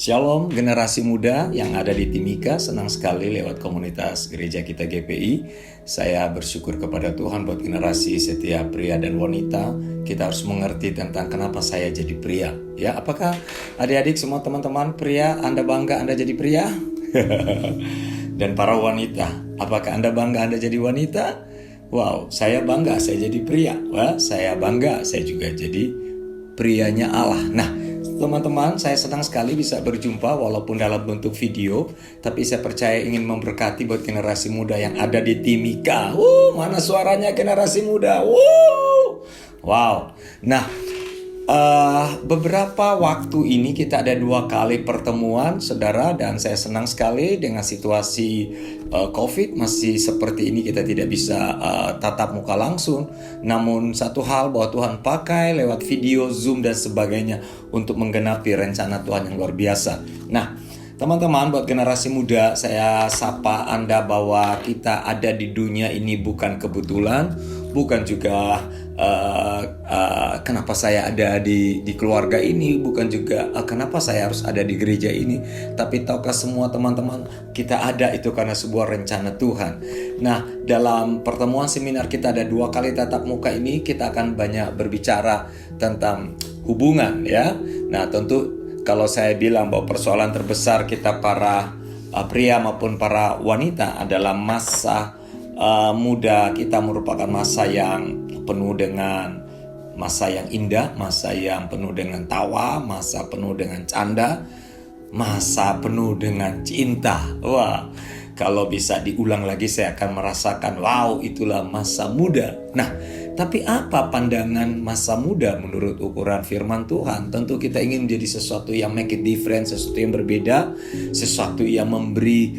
Shalom generasi muda yang ada di Timika, senang sekali lewat komunitas gereja kita GPI. Saya bersyukur kepada Tuhan buat generasi setiap pria dan wanita. Kita harus mengerti tentang kenapa saya jadi pria. Ya, apakah adik-adik semua teman-teman pria, Anda bangga Anda jadi pria? Dan para wanita, apakah Anda bangga Anda jadi wanita? Wow, saya bangga saya jadi pria. Wah, saya bangga saya juga jadi prianya Allah. Nah, teman-teman, saya senang sekali bisa berjumpa walaupun dalam bentuk video, tapi saya percaya ingin memberkati buat generasi muda yang ada di Timika. Mana suaranya generasi muda? Wow. Nah, beberapa waktu ini kita ada 2 kali pertemuan, saudara, dan saya senang sekali dengan situasi COVID masih seperti ini, kita tidak bisa tatap muka langsung. Namun satu hal bahwa Tuhan pakai lewat video, Zoom dan sebagainya untuk menggenapi rencana Tuhan yang luar biasa. Nah, teman-teman, buat generasi muda, saya sapa Anda bahwa kita ada di dunia ini bukan kebetulan, bukan juga kenapa saya ada di keluarga ini, bukan juga kenapa saya harus ada di gereja ini. Tapi tahukah semua teman-teman, kita ada itu karena sebuah rencana Tuhan. Nah, dalam pertemuan seminar kita ada 2 kali tatap muka ini, kita akan banyak berbicara tentang hubungan, ya. Nah, tentu kalau saya bilang bahwa persoalan terbesar kita para pria maupun para wanita adalah masa muda kita merupakan masa yang penuh dengan masa yang indah, masa yang penuh dengan tawa, masa penuh dengan canda, masa penuh dengan cinta. Wah, kalau bisa diulang lagi saya akan merasakan, wow, itulah masa muda. Nah, tapi apa pandangan masa muda menurut ukuran firman Tuhan? Tentu kita ingin menjadi sesuatu yang make it different, sesuatu yang berbeda, sesuatu yang memberi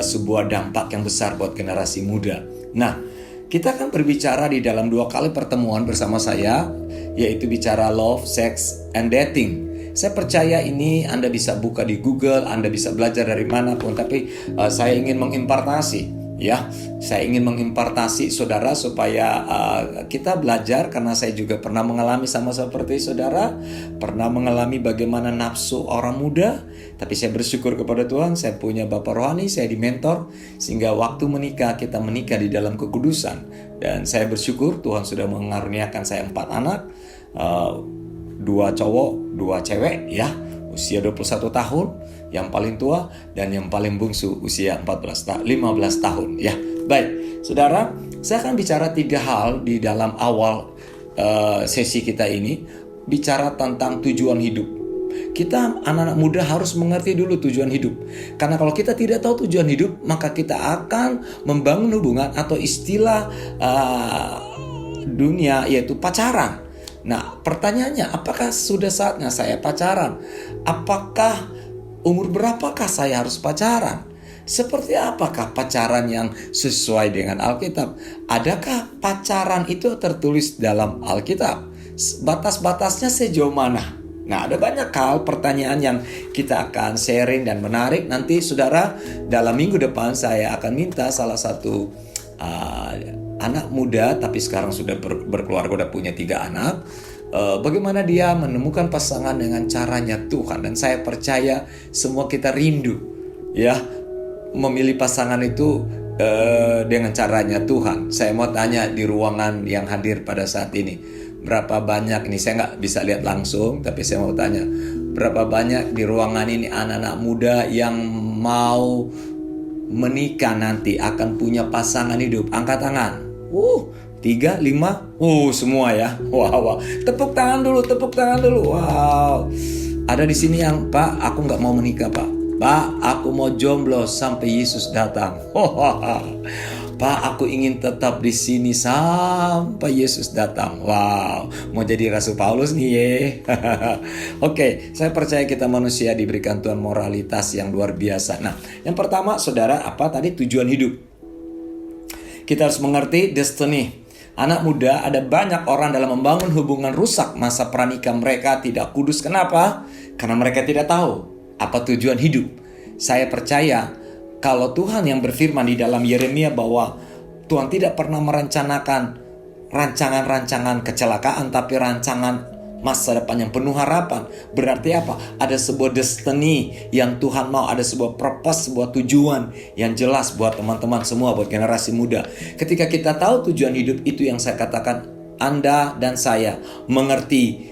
sebuah dampak yang besar buat generasi muda. Nah, kita akan berbicara di dalam 2 kali pertemuan bersama saya, yaitu bicara love, sex, and dating. Saya percaya ini Anda bisa buka di Google, Anda bisa belajar dari manapun, tapi saya ingin mengimpartasi. Ya, saya ingin mengimpartasi saudara supaya kita belajar, karena saya juga pernah mengalami sama seperti saudara, pernah mengalami bagaimana nafsu orang muda. Tapi saya bersyukur kepada Tuhan, saya punya Bapak rohani, saya dimentor, sehingga waktu menikah, kita menikah di dalam kekudusan. Dan saya bersyukur Tuhan sudah mengaruniakan saya 4 anak, 2 cowok, 2 cewek, ya, usia 21 tahun, yang paling tua, dan yang paling bungsu usia 15 tahun, ya. Baik, saudara, saya akan bicara 3 hal di dalam awal sesi kita ini, bicara tentang tujuan hidup. Kita anak-anak muda harus mengerti dulu tujuan hidup. Karena kalau kita tidak tahu tujuan hidup, maka kita akan membangun hubungan atau istilah dunia yaitu pacaran. Nah, pertanyaannya, apakah sudah saatnya saya pacaran? Apakah umur berapakah saya harus pacaran? Seperti apakah pacaran yang sesuai dengan Alkitab? Adakah pacaran itu tertulis dalam Alkitab? Batas-batasnya sejauh mana? Nah, ada banyak hal pertanyaan yang kita akan sharing dan menarik. Nanti saudara, dalam minggu depan saya akan minta salah satu anak muda, tapi sekarang sudah berkeluarga, udah punya 3 anak. Bagaimana dia menemukan pasangan dengan caranya Tuhan. Dan saya percaya semua kita rindu, ya, memilih pasangan itu dengan caranya Tuhan. Saya mau tanya di ruangan yang hadir pada saat ini, berapa banyak, ini saya nggak bisa lihat langsung, tapi saya mau tanya, berapa banyak di ruangan ini anak-anak muda yang mau menikah nanti, akan punya pasangan hidup? Angkat tangan. 3, 5, semua ya. Wow. Tepuk tangan dulu. Wow. Ada di sini yang, Pak, aku nggak mau menikah, Pak. Pak, aku mau jomblo sampai Yesus datang. Pak, aku ingin tetap di sini sampai Yesus datang. Wow, mau jadi Rasul Paulus nih ya. Oke, saya percaya kita manusia diberikan Tuhan moralitas yang luar biasa. Nah, yang pertama saudara, apa tadi tujuan hidup? Kita harus mengerti destiny. Anak muda, ada banyak orang dalam membangun hubungan rusak masa pranikah mereka tidak kudus. Kenapa? Karena mereka tidak tahu apa tujuan hidup. Saya percaya kalau Tuhan yang berfirman di dalam Yeremia bahwa Tuhan tidak pernah merencanakan rancangan-rancangan kecelakaan, tapi rancangan masa depan yang penuh harapan. Berarti apa? Ada sebuah destiny yang Tuhan mau, ada sebuah purpose, sebuah tujuan yang jelas buat teman-teman semua, buat generasi muda. Ketika kita tahu tujuan hidup itu, yang saya katakan, Anda dan saya mengerti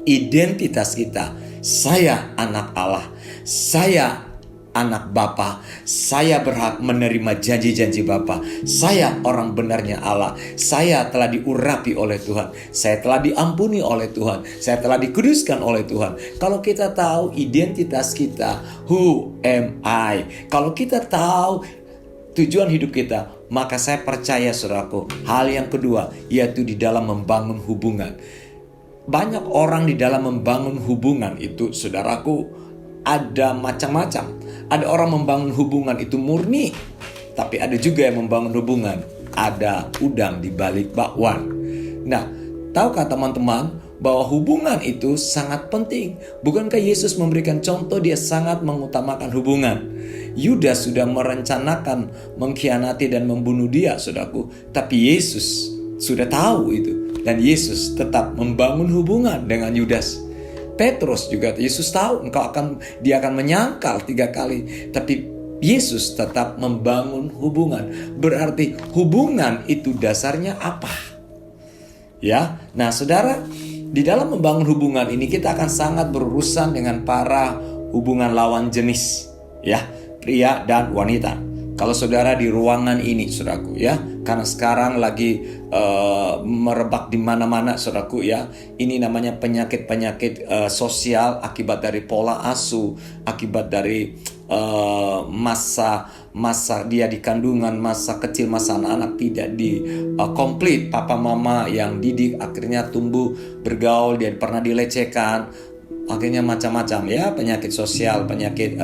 identitas kita. Saya anak Allah, saya anak Bapa, saya berhak menerima janji-janji Bapa, saya orang benarnya Allah, saya telah diurapi oleh Tuhan, saya telah diampuni oleh Tuhan, saya telah dikuduskan oleh Tuhan. Kalau kita tahu identitas kita, who am I? Kalau kita tahu tujuan hidup kita, maka saya percaya saudaraku, hal yang kedua yaitu di dalam membangun hubungan. Banyak orang di dalam membangun hubungan itu, saudaraku, ada macam-macam. Ada orang membangun hubungan itu murni, tapi ada juga yang membangun hubungan ada udang di balik bakwan. Nah, tahukah teman-teman bahwa hubungan itu sangat penting? Bukankah Yesus memberikan contoh, dia sangat mengutamakan hubungan? Yudas sudah merencanakan mengkhianati dan membunuh dia, saudaraku, tapi Yesus sudah tahu itu, dan Yesus tetap membangun hubungan dengan Yudas. Petrus juga, Yesus tahu dia akan menyangkal 3 kali, tapi Yesus tetap membangun hubungan. Berarti hubungan itu dasarnya apa? Ya, nah saudara, di dalam membangun hubungan ini kita akan sangat berurusan dengan para hubungan lawan jenis, ya, pria dan wanita. Kalau saudara di ruangan ini, saudaraku, ya, karena sekarang lagi merebak di mana-mana, saudaraku, ya. Ini namanya penyakit-penyakit sosial akibat dari pola asuh, akibat dari masa dia di kandungan, masa kecil, masa anak-anak tidak di komplit, papa mama yang didik, akhirnya tumbuh bergaul, dia pernah dilecehkan, akhirnya macam-macam, ya, penyakit sosial, penyakit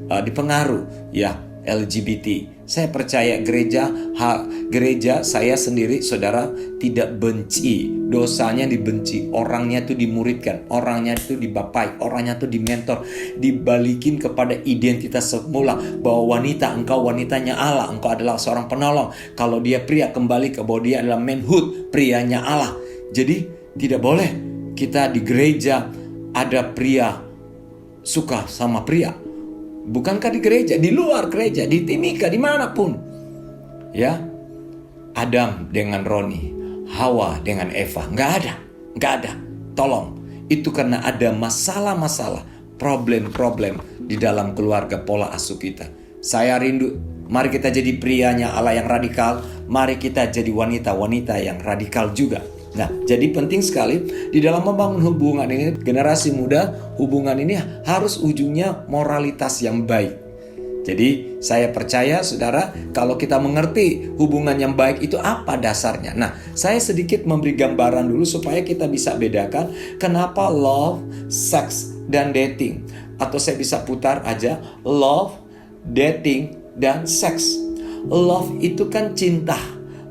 dipengaruh, ya, LGBT. Saya percaya gereja saya sendiri, saudara, tidak benci. Dosanya dibenci, orangnya itu dimuridkan, orangnya itu dibapai, orangnya itu dimentor, dibalikin kepada identitas semula, bahwa wanita, engkau wanitanya Allah, engkau adalah seorang penolong. Kalau dia pria, kembali ke bahwa dia adalah manhood, prianya Allah. Jadi tidak boleh kita di gereja ada pria suka sama pria. Bukankah di gereja, di luar gereja, di Timika, dimanapun, ya, Adam dengan Roni, Hawa dengan Eva, nggak ada. Tolong, itu karena ada masalah-masalah, problem-problem di dalam keluarga pola asuh kita. Saya rindu, mari kita jadi prianya Allah yang radikal, mari kita jadi wanita-wanita yang radikal juga. Nah, jadi penting sekali di dalam membangun hubungan ini, generasi muda, hubungan ini harus ujungnya moralitas yang baik. Jadi saya percaya, saudara, kalau kita mengerti hubungan yang baik itu apa dasarnya. Nah, saya sedikit memberi gambaran dulu supaya kita bisa bedakan kenapa love, sex, dan dating. Atau saya bisa putar aja, love, dating, dan seks. Love itu kan cinta,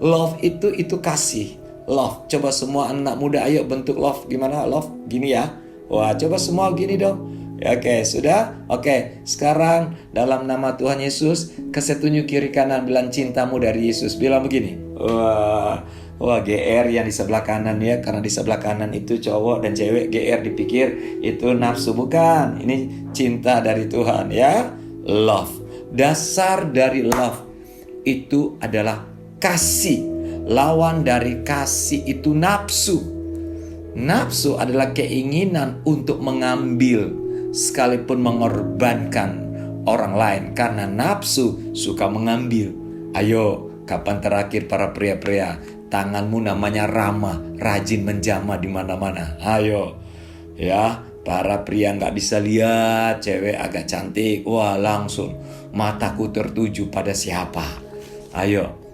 love itu kasih. Love, coba semua anak muda ayo bentuk love. Gimana love? Gini ya. Wah, coba semua gini dong. Oke, sudah? Oke, sekarang dalam nama Tuhan Yesus, kasih tunjuk kiri kanan, bilang cintamu dari Yesus. Bilang begini. Wah, GR yang di sebelah kanan, ya, karena di sebelah kanan itu cowok dan cewek. GR dipikir itu nafsu, bukan. Ini cinta dari Tuhan, ya. Love. Dasar dari love itu adalah kasih. Lawan dari kasih itu nafsu. Nafsu adalah keinginan untuk mengambil sekalipun mengorbankan orang lain, karena nafsu suka mengambil. Ayo, kapan terakhir para pria-pria tanganmu namanya ramah, rajin menjamah di mana-mana? Ayo, ya, para pria nggak bisa lihat cewek agak cantik, wah langsung mataku tertuju pada siapa. Ayo,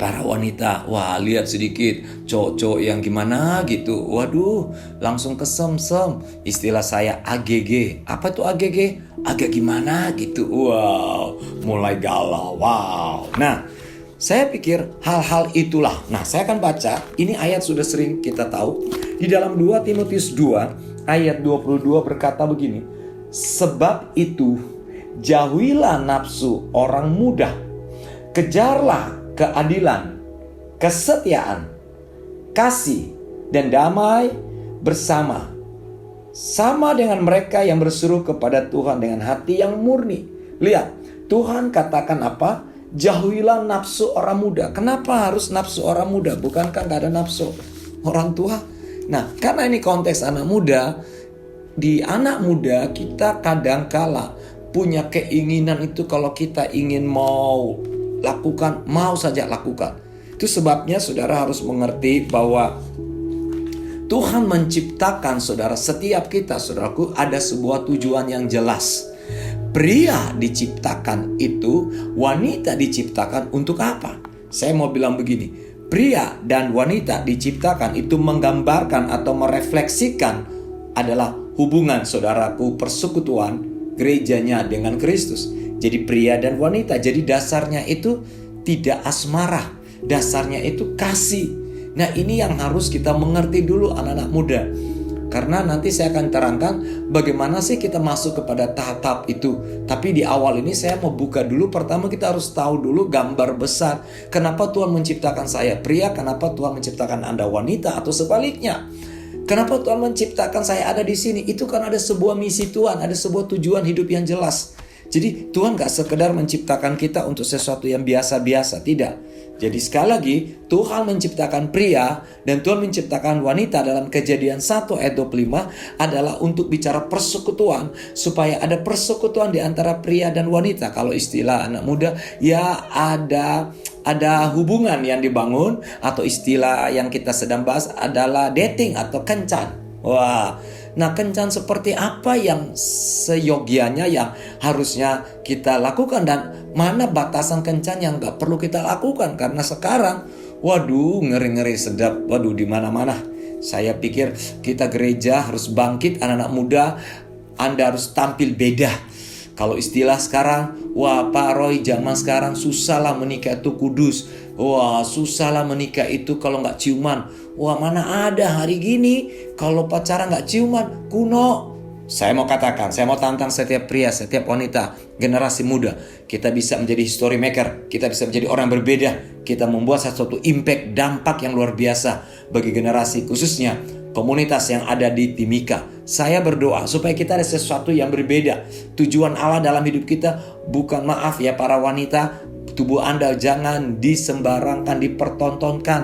para wanita, wah lihat sedikit cowok-cowok yang gimana gitu, waduh langsung kesemsem. Istilah saya AGG. Apa tuh AGG? Agak gimana gitu, wow, mulai galau, wow. Nah, saya pikir hal-hal itulah. Nah, saya akan baca, ini ayat sudah sering kita tahu. Di dalam 2 Timotius 2 ayat 22 berkata begini, sebab itu jauhilah nafsu orang muda, kejarlah keadilan, kesetiaan, kasih, dan damai bersama. Sama dengan mereka yang berseru kepada Tuhan dengan hati yang murni. Lihat, Tuhan katakan apa? Jauhilah nafsu orang muda. Kenapa harus nafsu orang muda? Bukankah gak ada nafsu orang tua? Nah, karena ini konteks anak muda, di anak muda kita kadang kala punya keinginan itu, kalau kita ingin mau lakukan, mau saja lakukan. Itu sebabnya saudara harus mengerti bahwa Tuhan menciptakan saudara, setiap kita, saudaraku, ada sebuah tujuan yang jelas. Pria diciptakan itu, wanita diciptakan untuk apa? Saya mau bilang begini, pria dan wanita diciptakan itu menggambarkan atau merefleksikan adalah hubungan saudaraku, persekutuan gerejanya dengan Kristus. Jadi pria dan wanita, jadi dasarnya itu tidak asmara, dasarnya itu kasih. Nah, ini yang harus kita mengerti dulu anak-anak muda. Karena nanti saya akan terangkan bagaimana sih kita masuk kepada tahap itu. Tapi di awal ini saya mau buka dulu. Pertama kita harus tahu dulu gambar besar. Kenapa Tuhan menciptakan saya pria, kenapa Tuhan menciptakan Anda wanita, atau sebaliknya. Kenapa Tuhan menciptakan saya ada di sini? Itu kan ada sebuah misi Tuhan, ada sebuah tujuan hidup yang jelas. Jadi Tuhan gak sekedar menciptakan kita untuk sesuatu yang biasa-biasa, tidak. Jadi sekali lagi, Tuhan menciptakan pria dan Tuhan menciptakan wanita dalam Kejadian 1 ayat 25 adalah untuk bicara persekutuan, supaya ada persekutuan di antara pria dan wanita. Kalau istilah anak muda, ya ada hubungan yang dibangun, atau istilah yang kita sedang bahas adalah dating atau kencan. Wah, nah kencan seperti apa yang seyogianya yang harusnya kita lakukan, dan mana batasan kencan yang gak perlu kita lakukan? Karena sekarang, waduh, ngeri-ngeri sedap, waduh, di mana-mana. Saya pikir kita gereja harus bangkit, anak-anak muda, Anda harus tampil beda. Kalau istilah sekarang, wah Pak Roy, zaman sekarang susah lah menikah itu kudus. Wah, susah lah menikah itu kalau gak ciuman. Wah, mana ada hari gini kalau pacaran gak ciuman, kuno. Saya mau katakan, saya mau tantang setiap pria, setiap wanita, generasi muda. Kita bisa menjadi history maker, kita bisa menjadi orang berbeda. Kita membuat sesuatu impact, dampak yang luar biasa bagi generasi, khususnya komunitas yang ada di Timika. Saya berdoa supaya kita ada sesuatu yang berbeda. Tujuan Allah dalam hidup kita bukan, maaf ya para wanita, tubuh Anda jangan disembarangkan, dipertontonkan.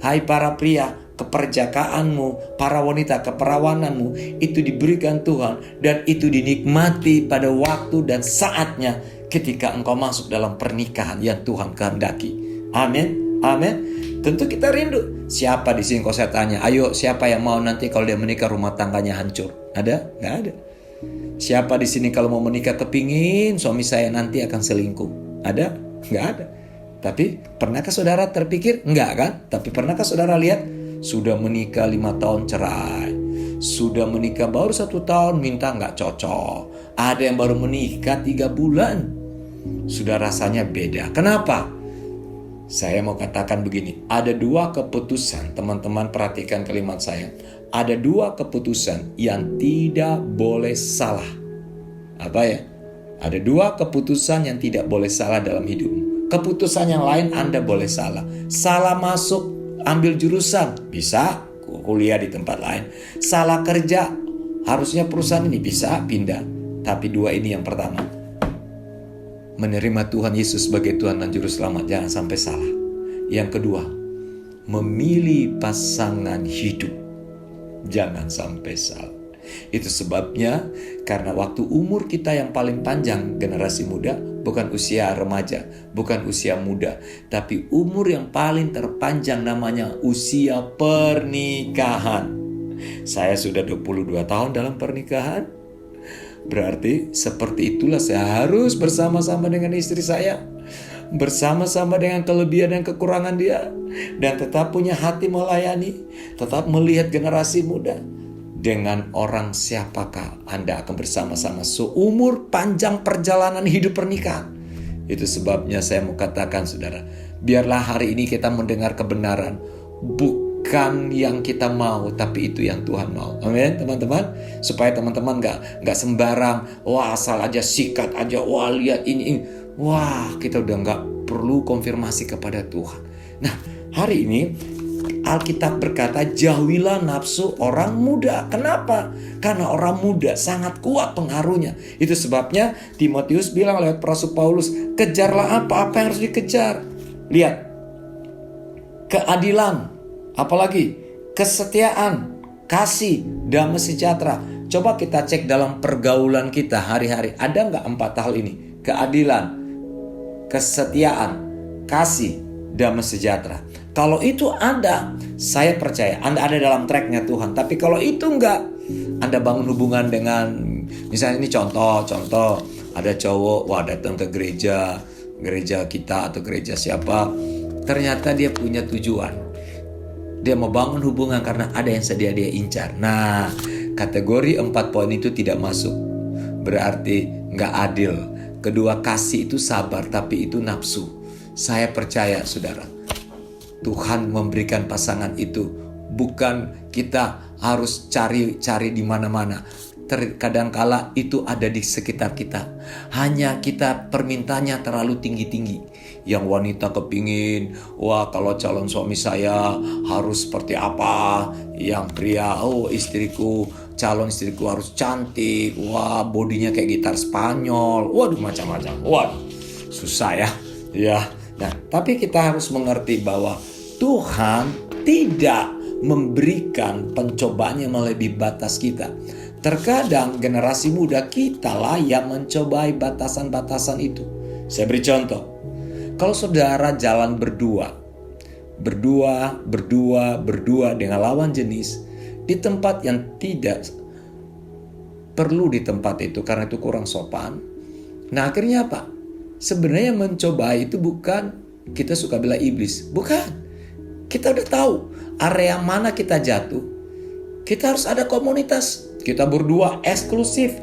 Hai para pria, keperjakaanmu, para wanita, keperawananmu itu diberikan Tuhan, dan itu dinikmati pada waktu dan saatnya ketika engkau masuk dalam pernikahan yang Tuhan kehendaki. Amin, amin. Tentu kita rindu. Siapa di sini kalau saya tanya, ayo siapa yang mau nanti kalau dia menikah rumah tangganya hancur? Ada? Nggak ada. Siapa di sini kalau mau menikah kepingin suami saya nanti akan selingkuh? Ada? Nggak ada. Tapi pernahkah saudara terpikir? Enggak kan? Tapi pernahkah saudara lihat? Sudah menikah 5 tahun cerai. Sudah menikah baru 1 tahun minta nggak cocok. Ada yang baru menikah 3 bulan. Sudah rasanya beda. Kenapa? Saya mau katakan begini. Ada 2 keputusan. Teman-teman perhatikan kalimat saya. Ada 2 keputusan yang tidak boleh salah. Apa ya? Ada 2 keputusan yang tidak boleh salah dalam hidupmu. Keputusan yang lain Anda boleh salah. Salah masuk, ambil jurusan, bisa kuliah di tempat lain. Salah kerja, harusnya perusahaan ini bisa pindah. Tapi 2 ini yang pertama. Menerima Tuhan Yesus sebagai Tuhan dan Juru Selamat, jangan sampai salah. Yang kedua, memilih pasangan hidup, jangan sampai salah. Itu sebabnya karena waktu umur kita yang paling panjang generasi muda bukan usia remaja, bukan usia muda, tapi umur yang paling terpanjang namanya usia pernikahan. Saya sudah 22 tahun dalam pernikahan. Berarti seperti itulah saya harus bersama-sama dengan istri saya, bersama-sama dengan kelebihan dan kekurangan dia, dan tetap punya hati melayani, tetap melihat generasi muda. Dengan orang siapakah Anda akan bersama-sama seumur panjang perjalanan hidup pernikahan? Itu sebabnya saya mau katakan saudara, biarlah hari ini kita mendengar kebenaran, bukan yang kita mau, tapi itu yang Tuhan mau. Amin teman-teman. Supaya teman-teman gak sembarang, wah asal aja sikat aja, wah lihat ini. Wah kita udah gak perlu konfirmasi kepada Tuhan. Nah hari ini Alkitab berkata, jauhilah nafsu orang muda. Kenapa? Karena orang muda sangat kuat pengaruhnya. Itu sebabnya Timotius bilang lewat Rasul Paulus, kejarlah apa yang harus dikejar. Lihat, keadilan, apalagi kesetiaan, kasih, damai sejahtera. Coba kita cek dalam pergaulan kita hari-hari, ada nggak 4 hal ini? Keadilan, kesetiaan, kasih, damai sejahtera. Kalau itu ada, saya percaya Anda ada dalam tracknya Tuhan. Tapi kalau itu enggak, Anda bangun hubungan dengan, misalnya ini contoh, ada cowok, datang ke gereja kita atau gereja siapa, ternyata dia punya tujuan. Dia mau bangun hubungan karena ada yang sedia dia incar. Nah, kategori 4 poin itu tidak masuk. Berarti enggak adil. Kedua, kasih itu sabar, tapi itu nafsu. Saya percaya, saudara, Tuhan memberikan pasangan itu bukan kita harus cari di mana-mana. Kadangkala itu ada di sekitar kita. Hanya kita permintaannya terlalu tinggi-tinggi. Yang wanita kepingin, kalau calon suami saya harus seperti apa. Yang pria, calon istriku harus cantik. Bodinya kayak gitar Spanyol. Waduh, macam-macam. Waduh, susah ya. Nah, tapi kita harus mengerti bahwa Tuhan tidak memberikan pencobaan yang melebihi batas kita. Terkadang generasi muda kita lah yang mencobai batasan-batasan itu. Saya beri contoh. Kalau saudara jalan berdua dengan lawan jenis di tempat yang tidak perlu di tempat itu karena itu kurang sopan. Nah, akhirnya apa? Sebenarnya mencoba itu bukan kita suka bela iblis. Bukan. Kita udah tahu area mana kita jatuh. Kita harus ada komunitas. Kita berdua eksklusif.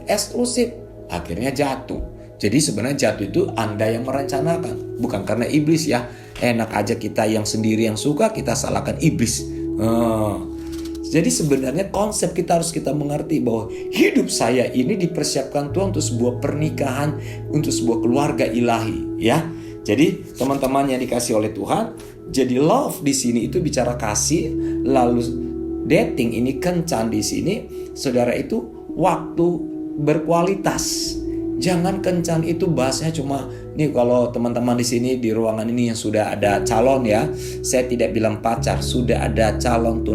Akhirnya jatuh. Jadi sebenarnya jatuh itu Anda yang merencanakan. Bukan karena iblis ya. Enak aja kita yang sendiri yang suka, kita salahkan iblis. Jadi sebenarnya konsep kita harus mengerti bahwa hidup saya ini dipersiapkan Tuhan untuk sebuah pernikahan, untuk sebuah keluarga ilahi, ya. Jadi teman-teman yang dikasih oleh Tuhan, jadi love di sini itu bicara kasih, lalu dating ini kencan di sini, saudara, itu waktu berkualitas. Jangan kencan itu bahasanya cuma nih. Kalau teman-teman di sini di ruangan ini yang sudah ada calon ya, saya tidak bilang pacar, sudah ada calon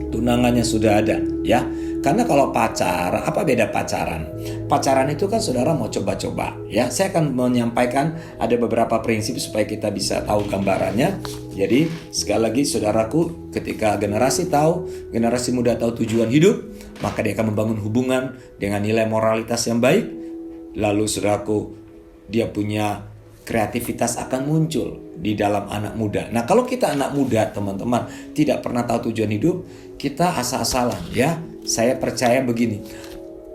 tunangannya sudah ada ya. Karena kalau pacar, apa beda pacaran? Pacaran itu kan saudara mau coba-coba ya. Saya akan menyampaikan ada beberapa prinsip supaya kita bisa tahu gambarannya. Jadi sekali lagi saudaraku, ketika generasi muda tahu tujuan hidup, maka dia akan membangun hubungan dengan nilai moralitas yang baik. Lalu saudaraku, dia punya kreativitas akan muncul di dalam anak muda. Nah, kalau kita anak muda, teman-teman, tidak pernah tahu tujuan hidup, kita asal-asalan ya. Saya percaya begini,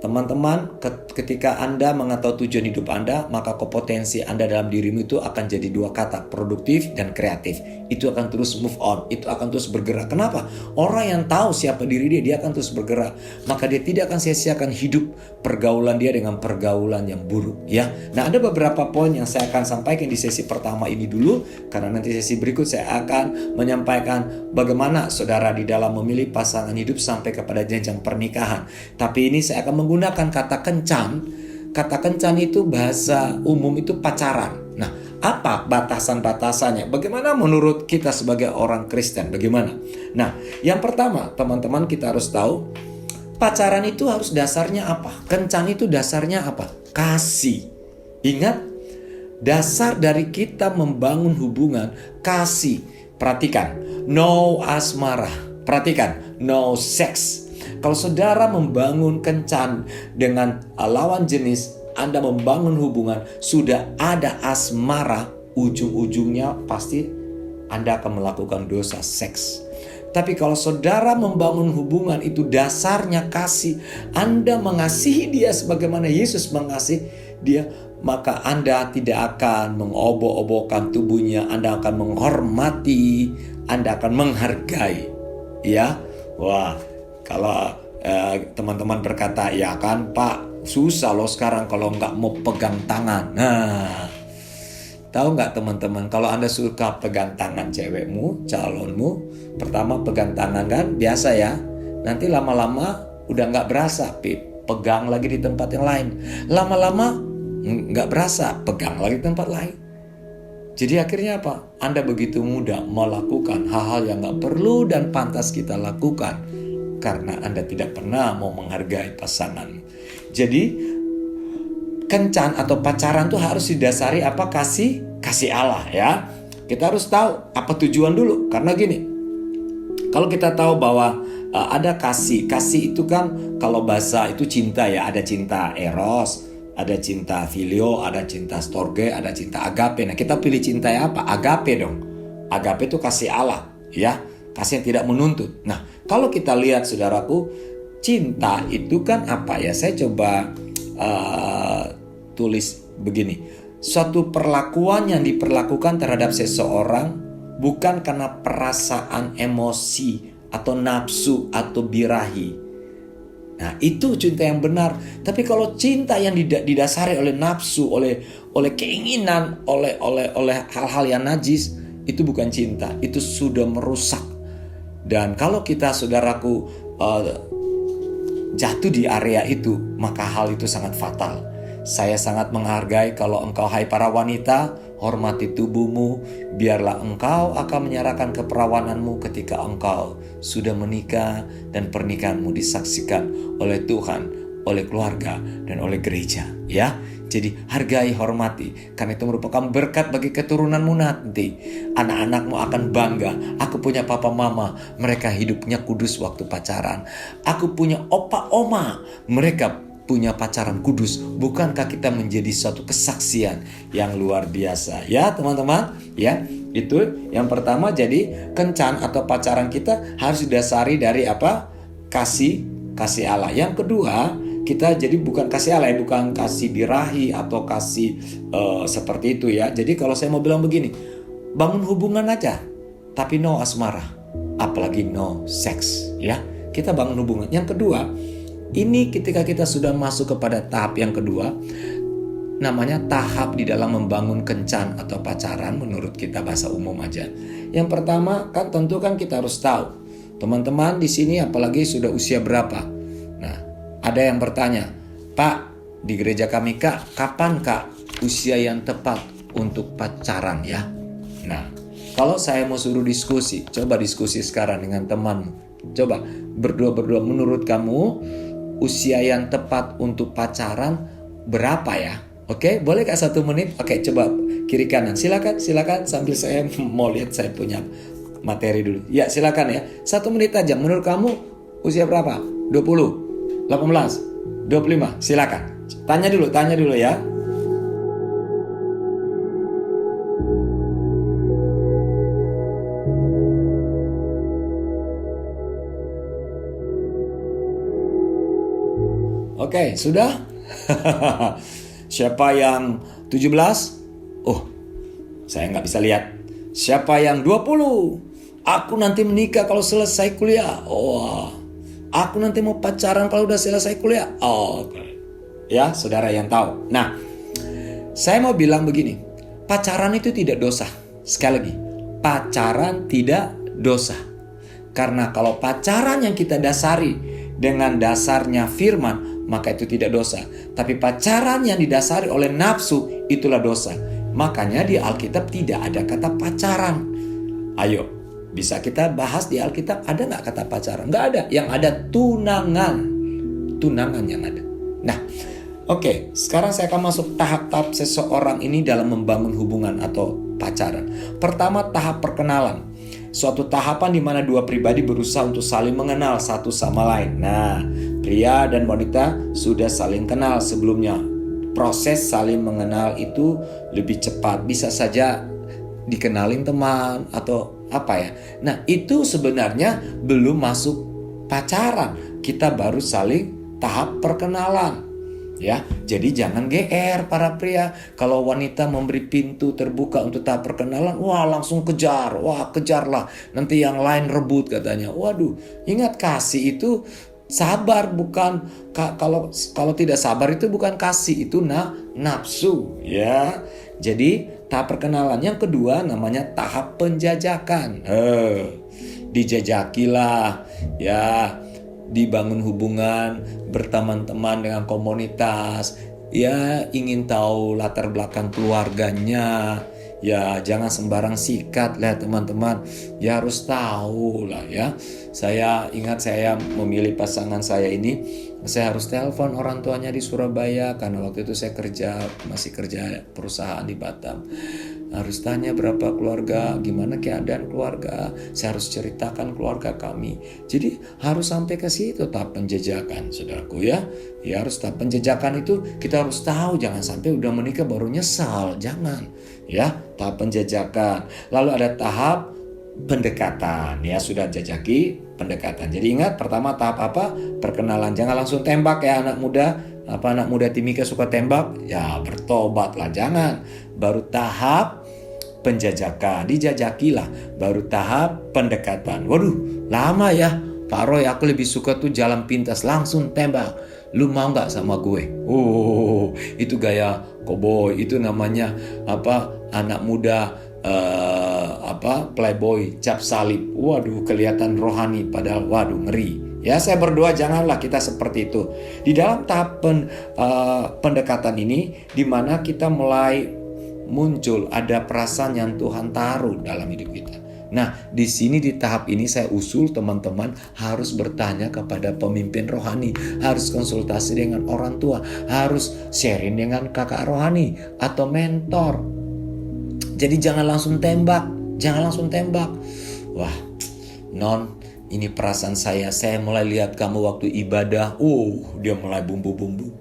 teman-teman, ketika Anda mengetahui tujuan hidup Anda, maka kompetensi Anda dalam dirimu itu akan jadi 2 kata, produktif dan kreatif. Itu akan terus move on, itu akan terus bergerak. Kenapa? Orang yang tahu siapa diri dia akan terus bergerak. Maka dia tidak akan sia-siakan hidup pergaulan dia dengan pergaulan yang buruk ya. Nah, ada beberapa poin yang saya akan sampaikan di sesi pertama ini dulu, karena nanti sesi berikut saya akan menyampaikan bagaimana saudara di dalam memilih pasangan hidup sampai kepada jenjang pernikahan. Tapi ini saya akan menggunakan kata kencan. Kata kencan itu bahasa umum itu pacaran. Nah, apa batasan-batasannya? Bagaimana menurut kita sebagai orang Kristen? Bagaimana? Nah, yang pertama, teman-teman, kita harus tahu pacaran itu harus dasarnya apa? Kencan itu dasarnya apa? Kasih. Ingat, dasar dari kita membangun hubungan kasih. Perhatikan, no asmara. Perhatikan, no sex. Kalau saudara membangun kencan dengan lawan jenis, Anda membangun hubungan, sudah ada asmara, ujung-ujungnya pasti Anda akan melakukan dosa seks. Tapi kalau saudara membangun hubungan itu dasarnya kasih, Anda mengasihi dia sebagaimana Yesus mengasihi dia, maka Anda tidak akan mengobok-obokkan tubuhnya, Anda akan menghormati, Anda akan menghargai. Ya, wah, kalau teman-teman berkata, ya kan Pak, susah loh sekarang kalau nggak mau pegang tangan. Nah, Tahu nggak teman-teman, kalau Anda suka pegang tangan cewekmu, calonmu, pertama pegang tangan kan, biasa ya. Nanti lama-lama udah nggak berasa, pegang lagi di tempat yang lain. Lama-lama nggak berasa, pegang lagi di tempat lain. Jadi akhirnya apa? Anda begitu mudah melakukan hal-hal yang nggak perlu dan pantas kita lakukan karena Anda tidak pernah mau menghargai pasangan. Jadi kencan atau pacaran tuh harus didasari apa? Kasih Allah ya. Kita harus tahu apa tujuan dulu. Karena gini, kalau kita tahu bahwa ada kasih itu kan kalau bahasa itu cinta ya. Ada cinta eros, ada cinta filio, ada cinta storge, ada cinta agape. Nah, kita pilih cinta yang apa? Agape dong. Agape itu kasih Allah, ya. Kasih yang tidak menuntut. Nah, kalau kita lihat saudaraku, cinta itu kan apa ya? Saya coba tulis begini. Suatu perlakuan yang diperlakukan terhadap seseorang bukan karena perasaan emosi atau nafsu atau birahi. Nah, itu cinta yang benar. Tapi kalau cinta yang didasari oleh nafsu, oleh keinginan, oleh hal-hal yang najis, itu bukan cinta. Itu sudah merusak. Dan kalau kita saudaraku jatuh di area itu, maka hal itu sangat fatal. Saya sangat menghargai kalau engkau hai para wanita, hormati tubuhmu, biarlah engkau akan menyerahkan keperawananmu ketika engkau sudah menikah dan pernikahanmu disaksikan oleh Tuhan, oleh keluarga, dan oleh gereja. Ya, jadi hargai, hormati, karena itu merupakan berkat bagi keturunanmu nanti. Anak-anakmu akan bangga, aku punya papa mama, mereka hidupnya kudus waktu pacaran. Aku punya opa oma, mereka punya pacaran kudus. Bukankah kita menjadi suatu kesaksian yang luar biasa? Ya teman-teman, ya itu yang pertama. Jadi kencan atau pacaran kita harus didasari dari apa? Kasih Allah. Yang kedua, kita jadi bukan kasih Allah, bukan kasih birahi atau kasih seperti itu ya. Jadi kalau saya mau bilang begini, bangun hubungan aja, tapi no asmara, apalagi no seks ya. Kita bangun hubungan. Yang kedua, ini ketika kita sudah masuk kepada tahap yang kedua, namanya tahap di dalam membangun kencan atau pacaran menurut kita bahasa umum aja. Yang pertama kan tentu kan kita harus tahu, teman-teman di sini apalagi sudah usia berapa. Nah, ada yang bertanya, Pak, di gereja kami Kak, kapan Kak usia yang tepat untuk pacaran ya? Nah, kalau saya mau suruh diskusi, coba diskusi sekarang dengan temanmu. Coba berdua menurut kamu usia yang tepat untuk pacaran berapa ya? Oke, boleh Kak 1 menit? Oke, coba kiri kanan. Silakan sambil saya mau lihat saya punya materi dulu. Ya, silakan ya. 1 menit aja. Menurut kamu usia berapa? 20, 18, 25. Silakan. Tanya dulu ya. Oke, sudah? Siapa yang 17? Oh, saya nggak bisa lihat. Siapa yang 20? Aku nanti menikah kalau selesai kuliah. Oh, aku nanti mau pacaran kalau udah selesai kuliah. Oh, ya, saudara yang tahu. Nah, saya mau bilang begini. Pacaran itu tidak dosa. Sekali lagi, pacaran tidak dosa. Karena kalau pacaran yang kita dasari dengan dasarnya firman, maka itu tidak dosa. Tapi pacaran yang didasari oleh nafsu, itulah dosa. Makanya di Alkitab tidak ada kata pacaran. Ayo, bisa kita bahas di Alkitab ada nggak kata pacaran? Nggak ada. Yang ada tunangan. Tunangan yang ada. Nah, oke, sekarang saya akan masuk tahap-tahap seseorang ini dalam membangun hubungan atau pacaran. Pertama, tahap perkenalan. Suatu tahapan di mana dua pribadi berusaha untuk saling mengenal satu sama lain. Nah, pria dan wanita sudah saling kenal sebelumnya. Proses saling mengenal itu lebih cepat. Bisa saja dikenalin teman atau apa ya. Nah, itu sebenarnya belum masuk pacaran. Kita baru saling tahap perkenalan. Ya, jadi jangan GR para pria. Kalau wanita memberi pintu terbuka untuk tahap perkenalan, wah langsung kejar, wah kejarlah. Nanti yang lain rebut katanya. Waduh, ingat kasih itu sabar, bukan kalau tidak sabar itu bukan kasih, itu nafsu ya. Jadi Tahap perkenalan. Yang kedua namanya tahap penjajakan. Dijajakilah ya, dibangun hubungan berteman-teman dengan komunitas. Ya, ingin tahu latar belakang keluarganya. Ya, jangan sembarang sikat lah teman-teman. Ya, harus tahu lah ya. Saya ingat saya memilih pasangan saya ini, saya harus telepon orang tuanya di Surabaya karena waktu itu saya masih kerja perusahaan di Batam. Harus tanya berapa keluarga, gimana keadaan keluarga. Saya harus ceritakan keluarga kami. Jadi harus sampai ke situ tahap penjajakan, saudaraku ya. Ya, harus tahap penjajakan itu kita harus tahu, jangan sampai udah menikah baru nyesal, jangan. Ya, tahap penjajakan. Lalu ada tahap pendekatan, ya sudah jajaki pendekatan. Jadi ingat pertama tahap apa? Perkenalan. Jangan langsung tembak ya anak muda. Apa anak muda Timika suka tembak? Ya bertobatlah, jangan. Baru tahap penjajakan, dijajakilah. Baru tahap pendekatan. Waduh, lama ya Pak Roy, aku lebih suka tuh jalan pintas, langsung tembak. Lu mau nggak sama gue? Oh, itu gaya cowboy. Itu namanya apa? Anak muda playboy, cap salib. Waduh, kelihatan rohani padahal waduh ngeri. Ya, saya berdoa janganlah kita seperti itu. Di dalam tahap pendekatan ini, di mana kita mulai muncul ada perasaan yang Tuhan taruh dalam hidup kita. Nah, di sini di tahap ini saya usul teman-teman harus bertanya kepada pemimpin rohani, harus konsultasi dengan orang tua, harus sharing dengan kakak rohani atau mentor. Jadi jangan langsung tembak. Wah, non, ini perasaan saya mulai lihat kamu waktu ibadah. Dia mulai bumbu-bumbu.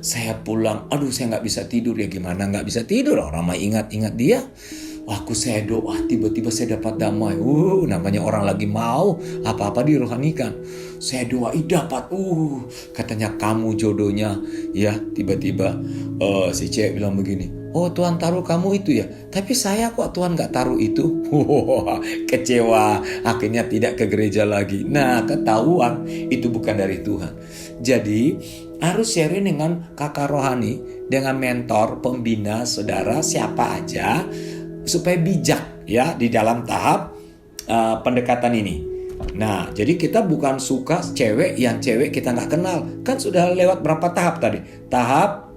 Saya pulang, saya nggak bisa tidur. Ya gimana nggak bisa tidur? Orang mah ingat-ingat dia. Saya doa, tiba-tiba saya dapat damai. Namanya orang lagi mau apa-apa dirohanikan. Saya doa, dapat. Katanya kamu jodohnya. Ya, tiba-tiba si cewek bilang begini. Tuhan taruh kamu itu ya. Tapi saya kok Tuhan gak taruh itu. Kecewa. Akhirnya tidak ke gereja lagi. Nah, ketahuan itu bukan dari Tuhan. Jadi harus sharing dengan kakak rohani, dengan mentor, pembina, saudara, siapa aja, supaya bijak ya di dalam tahap pendekatan ini. Nah, jadi kita bukan suka cewek kita gak kenal. Kan sudah lewat berapa tahap tadi?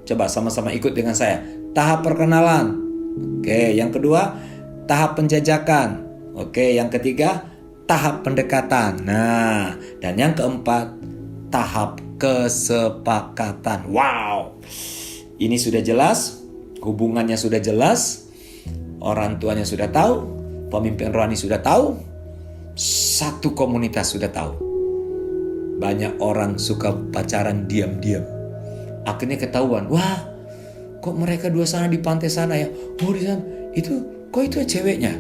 Coba sama-sama ikut dengan saya. Tahap perkenalan. Oke, yang kedua tahap penjajakan. Oke, yang ketiga tahap pendekatan. Nah, dan yang keempat tahap kesepakatan. Wow. Ini sudah jelas, hubungannya sudah jelas, orang tuanya sudah tahu, pemimpin rohani sudah tahu, satu komunitas sudah tahu. Banyak orang suka pacaran diam-diam. Akhirnya ketahuan, kok mereka dua sana di pantai sana ya? Di sana. Kok itu ceweknya?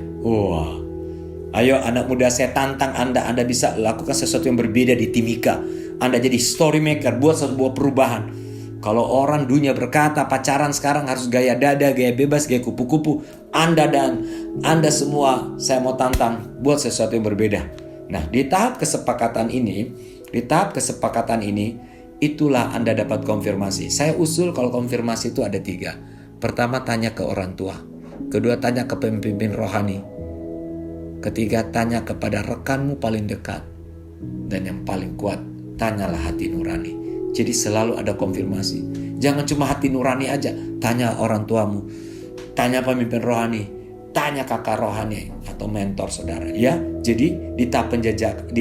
Ayo anak muda, saya tantang Anda bisa lakukan sesuatu yang berbeda di Timika. Anda jadi story maker, buat sebuah perubahan. Kalau orang dunia berkata pacaran sekarang harus gaya dada, gaya bebas, gaya kupu-kupu, Anda semua saya mau tantang buat sesuatu yang berbeda. Nah, di tahap kesepakatan ini, itulah Anda dapat konfirmasi. Saya usul kalau konfirmasi itu ada 3. Pertama, tanya ke orang tua. Kedua, tanya ke pemimpin rohani. Ketiga, tanya kepada rekanmu paling dekat. Dan yang paling kuat, tanyalah hati nurani. Jadi selalu ada konfirmasi. Jangan cuma hati nurani aja. Tanya orang tuamu, tanya pemimpin rohani, tanya kakak rohani atau mentor saudara. Ya, jadi di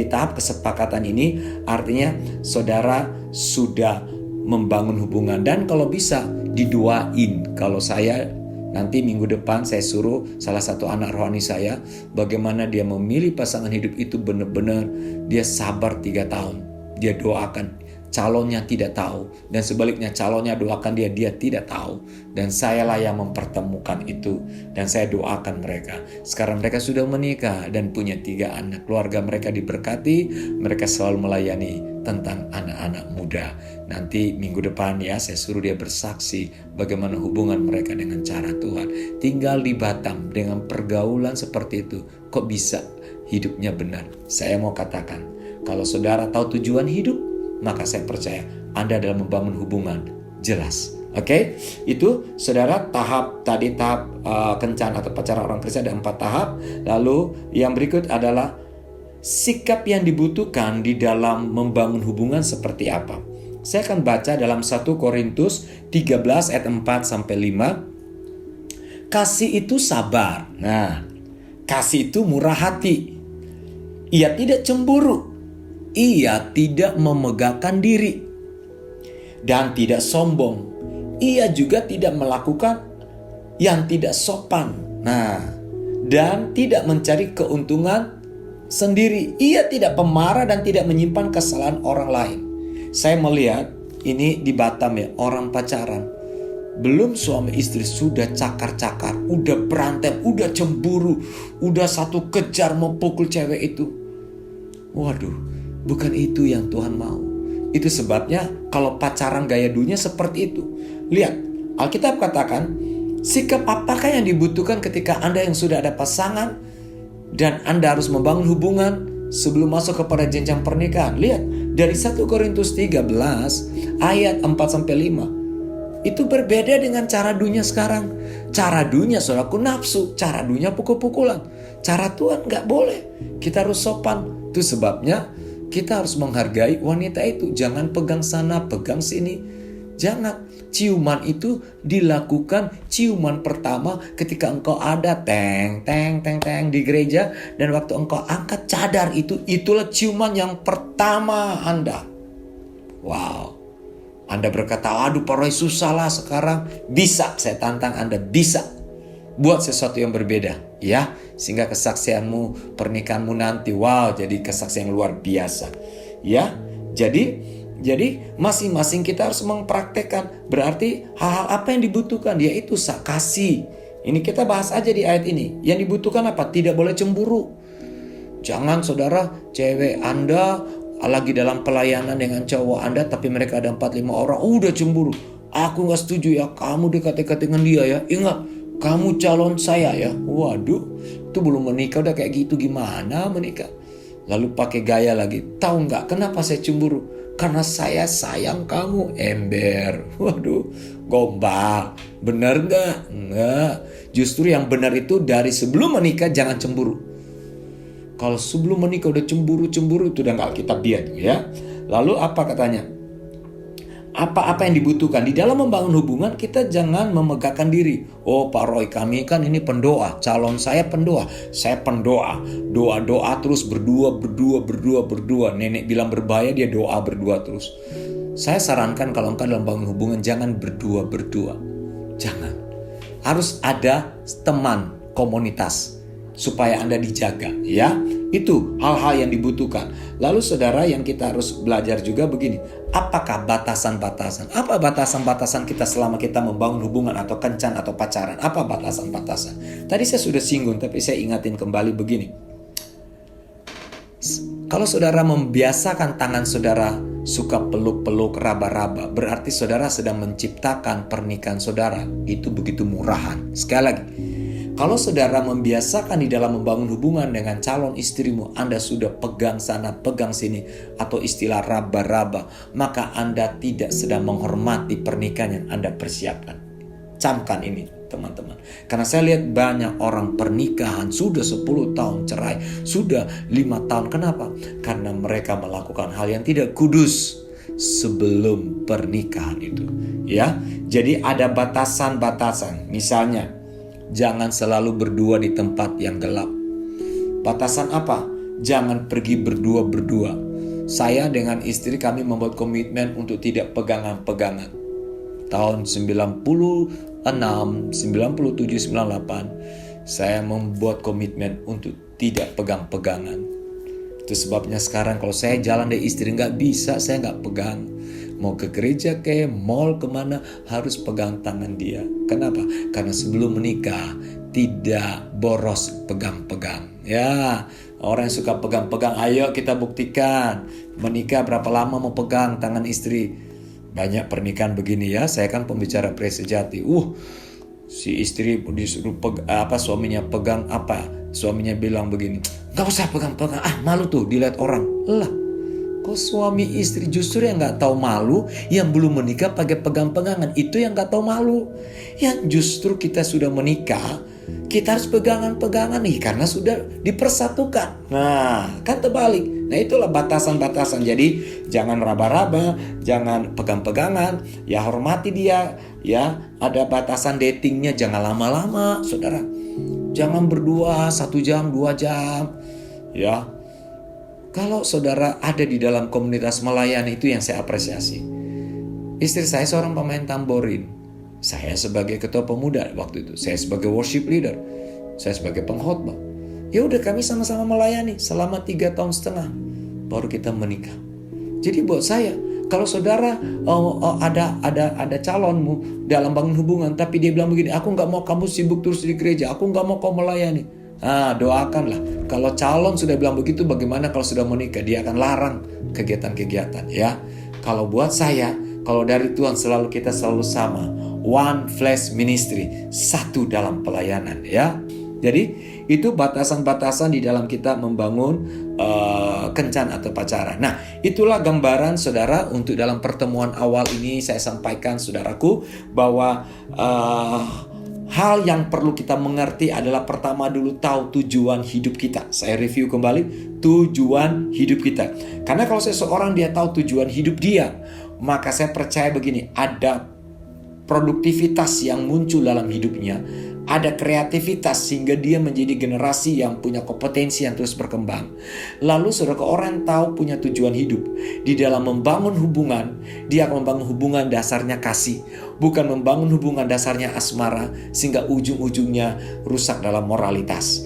tahap kesepakatan ini artinya saudara sudah membangun hubungan. Dan kalau bisa diduain. Kalau saya nanti minggu depan saya suruh salah satu anak rohani saya bagaimana dia memilih pasangan hidup itu benar-benar dia sabar 3 tahun. Dia doakan calonnya tidak tahu, dan sebaliknya calonnya doakan dia tidak tahu, dan sayalah yang mempertemukan itu, dan saya doakan mereka. Sekarang mereka sudah menikah dan punya 3 anak, keluarga mereka diberkati, mereka selalu melayani tentang anak-anak muda. Nanti minggu depan ya saya suruh dia bersaksi bagaimana hubungan mereka dengan cara Tuhan. Tinggal di Batam dengan pergaulan seperti itu, kok bisa hidupnya benar? Saya mau katakan, kalau saudara tahu tujuan hidup, maka saya percaya Anda dalam membangun hubungan jelas Oke, itu saudara tahap kencan atau pacaran orang Kristen ada 4 tahap. Lalu yang berikut adalah sikap yang dibutuhkan di dalam membangun hubungan seperti apa. Saya akan baca dalam 1 Korintus 13 ayat 4 sampai 5. Kasih itu sabar. Nah, kasih itu murah hati. Ia tidak cemburu. Ia tidak memegahkan diri dan tidak sombong. Ia juga tidak melakukan yang tidak sopan. Nah, dan tidak mencari keuntungan sendiri. Ia tidak pemarah dan tidak menyimpan kesalahan orang lain. Saya melihat ini di Batam ya, orang pacaran. Belum suami istri sudah cakar-cakar, udah berantem, udah cemburu, udah satu kejar mau pukul cewek itu. Waduh, bukan itu yang Tuhan mau. Itu sebabnya kalau pacaran gaya dunia seperti itu. Lihat, Alkitab katakan, sikap apakah yang dibutuhkan ketika Anda yang sudah ada pasangan dan Anda harus membangun hubungan sebelum masuk kepada jenjang pernikahan. Lihat, dari 1 Korintus 13 ayat 4-5. Itu berbeda dengan cara dunia sekarang. Cara dunia saudaraku nafsu, cara dunia pukul-pukulan. Cara Tuhan gak boleh. Kita harus sopan. Itu sebabnya kita harus menghargai wanita itu. Jangan pegang sana, pegang sini. Jangan. Ciuman itu dilakukan ciuman pertama ketika engkau ada teng di gereja. Dan waktu engkau angkat cadar itulah ciuman yang pertama Anda. Wow. Anda berkata, aduh Pak Roy susah lah sekarang. Bisa, saya tantang Anda bisa. Buat sesuatu yang berbeda. Ya, sehingga kesaksianmu, pernikahanmu nanti, wow, jadi kesaksian yang luar biasa. Ya, jadi masing-masing kita harus mempraktekkan. Berarti hal-hal apa yang dibutuhkan? Yaitu kasih. Ini kita bahas aja di ayat ini. Yang dibutuhkan apa? Tidak boleh cemburu. Jangan saudara, cewek Anda lagi dalam pelayanan dengan cowok Anda, tapi mereka ada 4-5 orang, udah cemburu. Aku gak setuju ya, kamu dekat-dekat dengan dia ya. Ingat, kamu calon saya ya. Waduh, itu belum menikah udah kayak gitu, gimana menikah? Lalu pakai gaya lagi. Tahu gak kenapa saya cemburu? Karena saya sayang kamu, ember. Waduh, gombal. Bener gak? Enggak. Justru yang benar itu dari sebelum menikah jangan cemburu. Kalau sebelum menikah udah cemburu itu udah gak Alkitabiah ya. Lalu apa katanya? Apa yang dibutuhkan di dalam membangun hubungan? Kita jangan memegahkan diri. Oh Pak Roy, kami kan ini pendoa, calon saya pendoa, saya pendoa, doa terus berdua. Nenek bilang berbahaya, dia doa berdua terus. Saya sarankan kalau engkau dalam bangun hubungan jangan berdua, jangan. Harus ada teman, komunitas supaya Anda dijaga ya. Itu hal-hal yang dibutuhkan. Lalu saudara, yang kita harus belajar juga begini. Apakah batasan-batasan? Apa batasan-batasan kita selama kita membangun hubungan atau kencan atau pacaran? Apa batasan-batasan? Tadi saya sudah singgung, tapi saya ingatin kembali begini. Kalau saudara membiasakan tangan saudara suka peluk-peluk, raba-raba, berarti saudara sedang menciptakan pernikahan saudara. Itu begitu murahan. Sekali lagi, kalau saudara membiasakan di dalam membangun hubungan dengan calon istrimu, Anda sudah pegang sana, pegang sini, atau istilah raba-raba, maka Anda tidak sedang menghormati pernikahan yang Anda persiapkan. Camkan ini teman-teman. Karena saya lihat banyak orang pernikahan sudah 10 tahun cerai, sudah 5 tahun. Kenapa? Karena mereka melakukan hal yang tidak kudus sebelum pernikahan itu. Ya, jadi ada batasan-batasan. Misalnya, jangan selalu berdua di tempat yang gelap. Batasan apa? Jangan pergi berdua. Saya dengan istri kami membuat komitmen untuk tidak pegangan-pegangan. Tahun 96, 97, 98 saya membuat komitmen untuk tidak pegang-pegangan. Itu sebabnya sekarang kalau saya jalan dari istri gak bisa, saya gak pegang. Mau ke gereja ke mall kemana harus pegang tangan dia. Kenapa? Karena sebelum menikah tidak boros pegang-pegang. Ya, orang yang suka pegang-pegang, ayo kita buktikan. Menikah berapa lama mau pegang tangan istri? Banyak pernikahan begini ya. Saya kan pembicara pria sejati. Si istri disuruh suaminya pegang apa? Suaminya bilang begini, gak usah pegang-pegang. Malu tuh dilihat orang. Lah, Kok suami istri justru yang gak tahu malu, yang belum menikah pakai pegang-pegangan, itu yang gak tahu malu. Yang justru kita sudah menikah, kita harus pegangan-pegangan nih karena sudah dipersatukan. Nah, kan terbalik. Nah, itulah batasan-batasan. Jadi jangan raba-raba, jangan pegang-pegangan, ya hormati dia, ya. Ada batasan datingnya, jangan lama-lama, saudara. Jangan berdua 1 jam, 2 jam, ya. Kalau saudara ada di dalam komunitas melayani, itu yang saya apresiasi. Istri saya seorang pemain tamborin. Saya sebagai ketua pemuda waktu itu. Saya sebagai worship leader. Saya sebagai pengkhotbah. Ya udah, kami sama-sama melayani selama 3,5 tahun. Baru kita menikah. Jadi buat saya, kalau saudara ada calonmu dalam bangun hubungan, tapi dia bilang begini, aku gak mau kamu sibuk terus di gereja, aku gak mau kau melayani. Doakanlah. Kalau calon sudah bilang begitu, bagaimana kalau sudah menikah? Dia akan larang kegiatan-kegiatan, ya. Kalau buat saya, kalau dari Tuhan kita selalu sama. One flesh ministry, satu dalam pelayanan, ya. Jadi itu batasan-batasan di dalam kita membangun kencan atau pacaran. Nah, itulah gambaran saudara untuk dalam pertemuan awal ini saya sampaikan saudaraku bahwa hal yang perlu kita mengerti adalah pertama dulu tahu tujuan hidup kita. Saya review kembali tujuan hidup kita. Karena kalau seseorang dia tahu tujuan hidup dia, maka saya percaya begini, ada produktivitas yang muncul dalam hidupnya. Ada kreativitas sehingga dia menjadi generasi yang punya kompetensi yang terus berkembang. Lalu saudara, orang tahu punya tujuan hidup. Di dalam membangun hubungan, dia akan membangun hubungan dasarnya kasih. Bukan membangun hubungan dasarnya asmara sehingga ujung-ujungnya rusak dalam moralitas.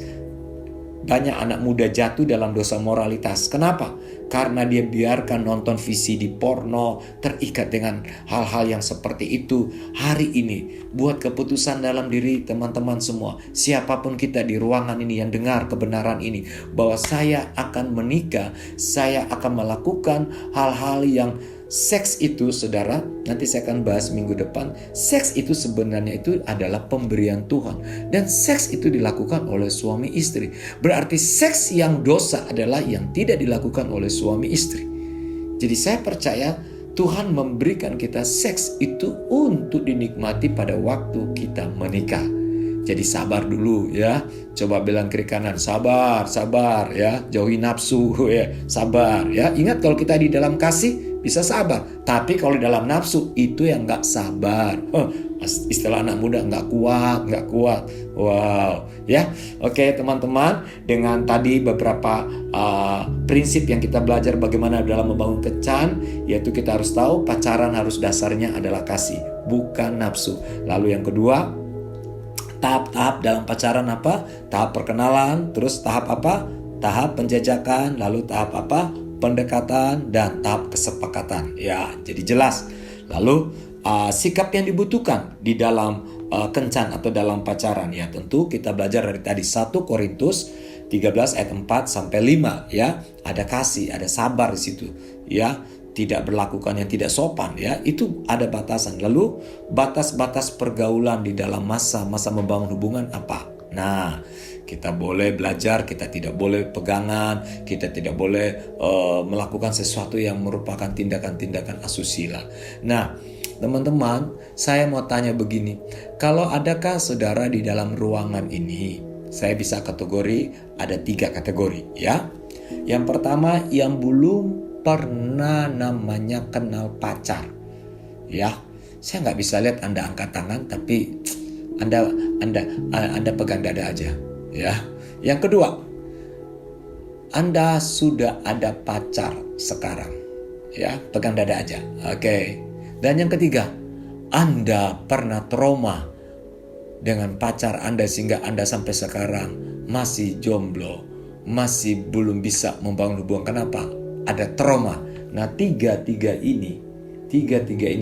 Banyak anak muda jatuh dalam dosa moralitas. Kenapa? Karena dia biarkan nonton VCD porno, terikat dengan hal-hal yang seperti itu. Hari ini, buat keputusan dalam diri teman-teman semua, siapapun kita di ruangan ini yang dengar kebenaran ini, bahwa saya akan menikah, saya akan melakukan hal-hal yang seks itu, saudara, nanti saya akan bahas minggu depan. Seks itu sebenarnya itu adalah pemberian Tuhan. Dan seks itu dilakukan oleh suami istri. Berarti seks yang dosa adalah yang tidak dilakukan oleh suami istri. Jadi saya percaya Tuhan memberikan kita seks itu untuk dinikmati pada waktu kita menikah. Jadi sabar dulu ya. Coba bilang kiri kanan, sabar ya. Jauhi nafsu ya, sabar ya. Ingat kalau kita di dalam kasih bisa sabar. Tapi kalau di dalam nafsu itu yang gak sabar. Istilah anak muda gak kuat. Wow ya. Oke teman-teman, dengan tadi beberapa prinsip yang kita belajar bagaimana dalam membangun kencan, yaitu kita harus tahu pacaran harus dasarnya adalah kasih, bukan nafsu. Lalu yang kedua, tahap-tahap dalam pacaran apa? Tahap perkenalan, terus tahap apa? Tahap penjajakan, lalu tahap apa? Pendekatan, dan tahap kesepakatan. Ya, jadi jelas. Lalu sikap yang dibutuhkan di dalam kencan atau dalam pacaran, ya tentu kita belajar dari tadi 1 Korintus 13 ayat 4 sampai 5 ya. Ada kasih, ada sabar di situ ya. Tidak berlakukan yang tidak sopan ya, itu ada batasan. Lalu batas-batas pergaulan di dalam masa membangun hubungan apa? Nah, kita boleh belajar, kita tidak boleh pegangan, kita tidak boleh melakukan sesuatu yang merupakan tindakan-tindakan asusila. Nah, teman-teman, saya mau tanya begini, kalau adakah saudara di dalam ruangan ini, saya bisa kategori, ada 3 kategori ya. Yang pertama, yang belum pernah namanya kenal pacar ya. Saya nggak bisa lihat Anda angkat tangan, tapi Anda pegang dada aja ya. Yang kedua, Anda sudah ada pacar sekarang ya, pegang dada aja. Oke. Dan yang ketiga, Anda pernah trauma dengan pacar Anda sehingga Anda sampai sekarang masih jomblo, masih belum bisa membangun hubungan. Kenapa? Ada trauma. Nah, tiga-tiga ini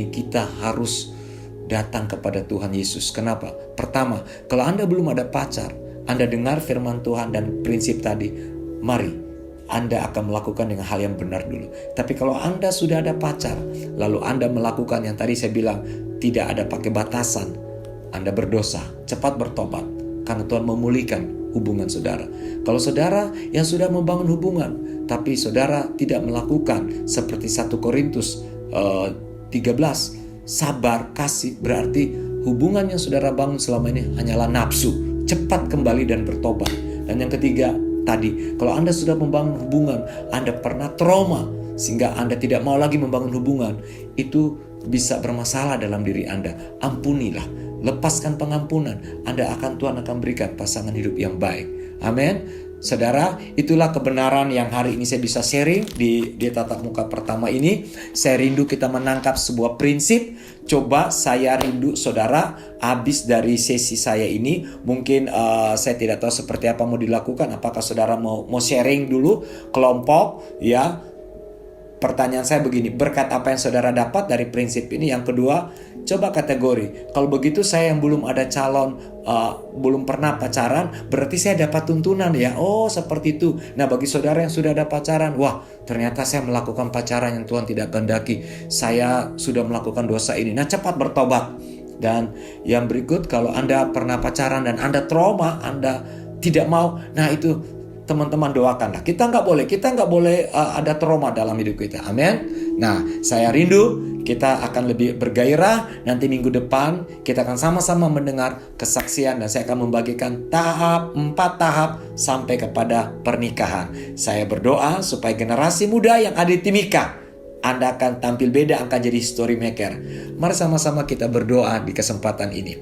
kita harus datang kepada Tuhan Yesus. Kenapa? Pertama, kalau Anda belum ada pacar, Anda dengar firman Tuhan dan prinsip tadi, mari Anda akan melakukan dengan hal yang benar dulu. Tapi kalau Anda sudah ada pacar, lalu Anda melakukan yang tadi saya bilang, tidak ada pakai batasan, Anda berdosa, cepat bertobat, karena Tuhan memulihkan hubungan saudara. Kalau saudara yang sudah membangun hubungan, tapi saudara tidak melakukan seperti 1 Korintus 13, sabar, kasih, berarti hubungan yang saudara bangun selama ini hanyalah nafsu. Cepat kembali dan bertobat. Dan yang ketiga tadi, kalau Anda sudah membangun hubungan, Anda pernah trauma sehingga Anda tidak mau lagi membangun hubungan, itu bisa bermasalah dalam diri Anda. Ampunilah, lepaskan pengampunan, Tuhan akan berikan pasangan hidup yang baik. Amin. Saudara, itulah kebenaran yang hari ini saya bisa sharing di tatap muka pertama ini. Saya rindu kita menangkap sebuah prinsip. Coba saya rindu saudara, habis dari sesi saya ini, mungkin saya tidak tahu seperti apa mau dilakukan. Apakah saudara mau sharing dulu kelompok, ya? Pertanyaan saya begini, berkat apa yang saudara dapat dari prinsip ini? Yang kedua, coba kategori. Kalau begitu saya yang belum ada calon, belum pernah pacaran, berarti saya dapat tuntunan ya. Oh, seperti itu. Nah, bagi saudara yang sudah ada pacaran, wah, ternyata saya melakukan pacaran yang Tuhan tidak kehendaki. Saya sudah melakukan dosa ini. Nah, cepat bertobat. Dan yang berikut, kalau Anda pernah pacaran dan Anda trauma, Anda tidak mau, nah itu teman-teman doakanlah. Kita nggak boleh ada trauma dalam hidup kita. Amin. Nah, saya rindu kita akan lebih bergairah. Nanti minggu depan kita akan sama-sama mendengar kesaksian dan saya akan membagikan 4 tahap sampai kepada pernikahan. Saya berdoa supaya generasi muda yang ada di Timika, Anda akan tampil beda, akan jadi story maker. Mari sama-sama kita berdoa di kesempatan ini.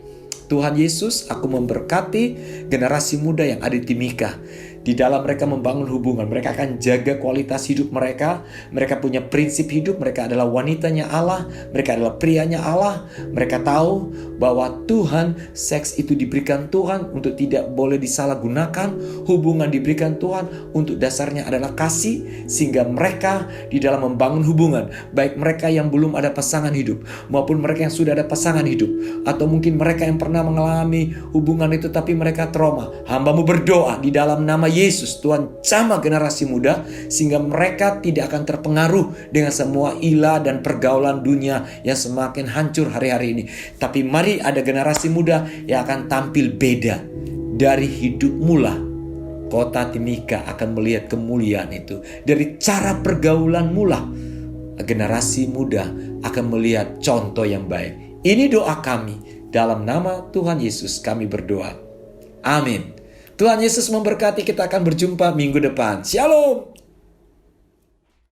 Tuhan Yesus, aku memberkati generasi muda yang ada di Timika. Di dalam mereka membangun hubungan, mereka akan jaga kualitas hidup mereka. Mereka punya prinsip hidup, mereka adalah wanitanya Allah, mereka adalah prianya Allah. Mereka tahu bahwa Tuhan, seks itu diberikan Tuhan untuk tidak boleh disalahgunakan. Hubungan diberikan Tuhan untuk dasarnya adalah kasih. Sehingga mereka di dalam membangun hubungan, baik mereka yang belum ada pasangan hidup maupun mereka yang sudah ada pasangan hidup, atau mungkin mereka yang pernah mengalami hubungan itu tapi mereka trauma, hamba-Mu berdoa di dalam nama Yesus, Tuhan jamah generasi muda sehingga mereka tidak akan terpengaruh dengan semua ilah dan pergaulan dunia yang semakin hancur hari-hari ini. Tapi mari ada generasi muda yang akan tampil beda. Dari hidup mula, kota Timika akan melihat kemuliaan itu. Dari cara pergaulan mula, generasi muda akan melihat contoh yang baik. Ini doa kami. Dalam nama Tuhan Yesus kami berdoa. Amin. Tuhan Yesus memberkati, kita akan berjumpa minggu depan. Shalom.